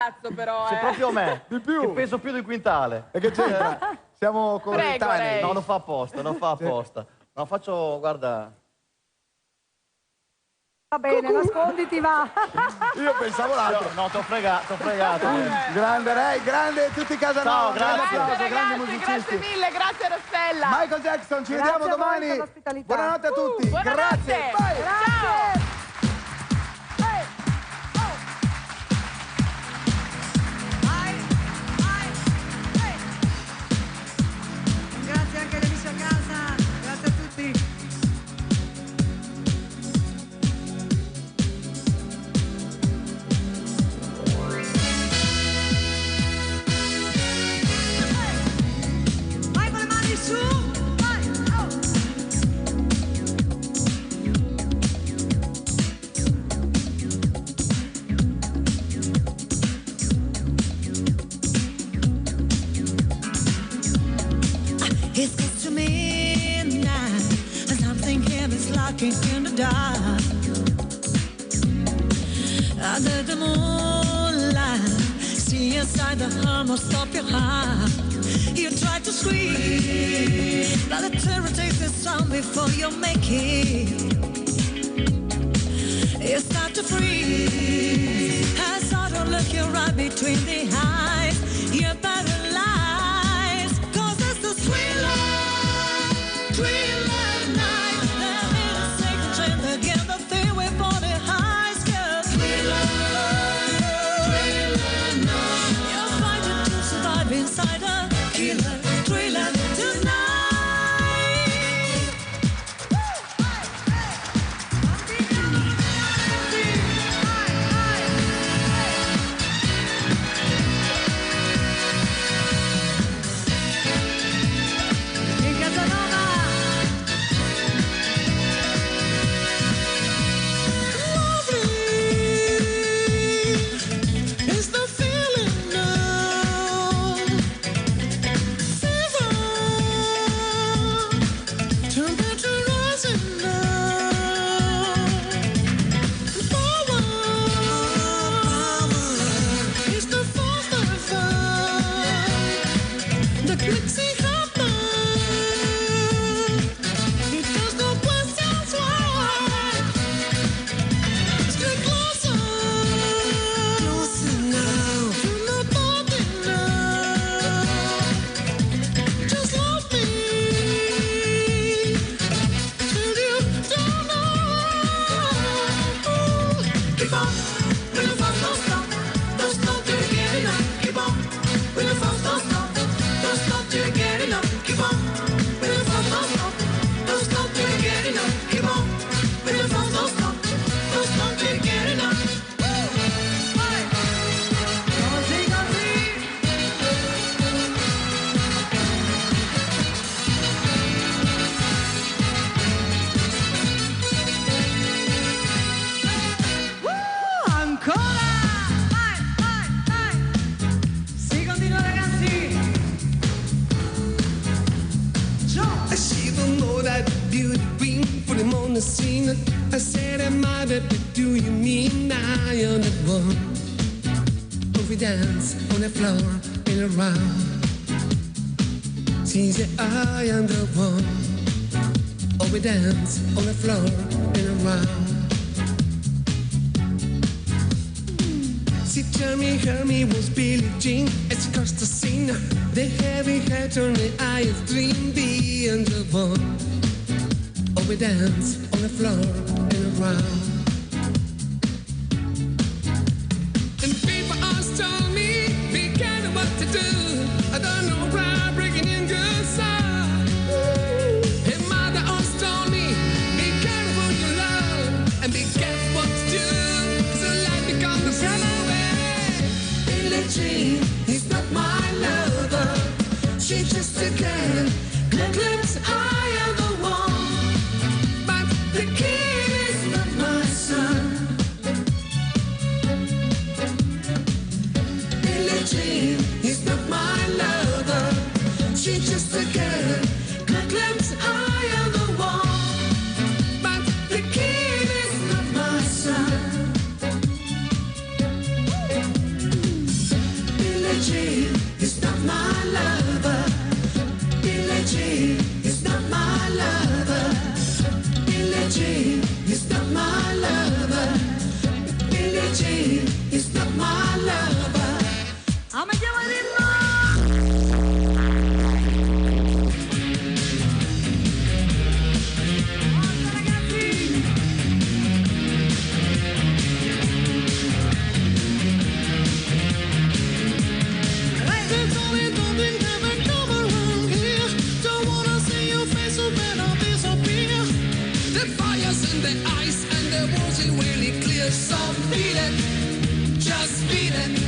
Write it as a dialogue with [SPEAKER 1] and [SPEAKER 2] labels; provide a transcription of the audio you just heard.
[SPEAKER 1] cazzo però,
[SPEAKER 2] Se proprio a me,
[SPEAKER 3] Di più.
[SPEAKER 2] che peso più di un quintale.
[SPEAKER 3] E che c'entra? Siamo coetanei.
[SPEAKER 2] No, non fa apposta, non fa apposta. No, faccio, guarda...
[SPEAKER 4] Va bene, nasconditi, va.
[SPEAKER 3] Io pensavo l'altro.
[SPEAKER 2] No, t'ho fregato.
[SPEAKER 3] Grande Ray, grande tutti Casanova.
[SPEAKER 2] Ciao, grazie.
[SPEAKER 1] Grazie
[SPEAKER 3] grandi
[SPEAKER 1] ragazzi,
[SPEAKER 3] musicisti.
[SPEAKER 1] grazie mille, grazie Rossella.
[SPEAKER 3] Michael Jackson, ci
[SPEAKER 4] Grazie
[SPEAKER 3] vediamo
[SPEAKER 4] a voi
[SPEAKER 3] domani.
[SPEAKER 4] per l'ospitalità.
[SPEAKER 3] Buonanotte a tutti.
[SPEAKER 1] Buonanotte.
[SPEAKER 3] Grazie. Bye.
[SPEAKER 1] Ciao.
[SPEAKER 4] Grazie anche agli amici a casa, grazie a tutti. Vai con le mani su, vai, oh.
[SPEAKER 5] It's close to midnight, and something heavy's lurking in the dark. Under the moonlight, see inside the almost of your heart. You try to scream, but the terror takes the sound before you make it. You start to freeze, I saw to look you right between the eyes. You're paralyzed, 'cause it's the thriller night. There is a second chance again, the thing we for the highs. 'Cause thriller night. You're fighting to survive inside a killer thriller tonight.
[SPEAKER 4] In Casanova.
[SPEAKER 5] It's the feeling now. Fever. Temperature rising now. Power. It's the force that I find. The glitzy happen. It does no questions why. Stay closer. Closer now. Feel my body now. Just love me. Till you don't know. Keep on. When the fun don't stop. Don't stop till you get enough. Keep on. When the fun don't stop. Don't stop till you get enough. Keep on. When the fun don't stop. Don't stop till you get enough. Keep on. When the fun don't stop. Don't stop till you get enough.
[SPEAKER 4] Così, così. Ancora! Vai, vai, vai! Si continua ragazzi! Joe!
[SPEAKER 6] She don't know that beauty queen put him on the scene. I said, my baby, do you mean I am the one? Oh, we dance on the floor and around. She said, I am the one. Oh, we dance on the floor and around. She told me her me was Billie Jean. It's cost the scene. The heavy hat on the eye of dream being the one. Oh, we dance on the floor and around. And people always told me, be careful what to do. I don't know why breaking in good side. And mother always told me, be careful your love and be careful what to do. So life becomes a movie. Billie Jean is not my lover. She's just a girl. Glimpse, I am the one. But the kid is not my son. Billie Jean is not my lover. She's just a girl. Glimpse, I am the one. But the kid is not my son.
[SPEAKER 5] feeling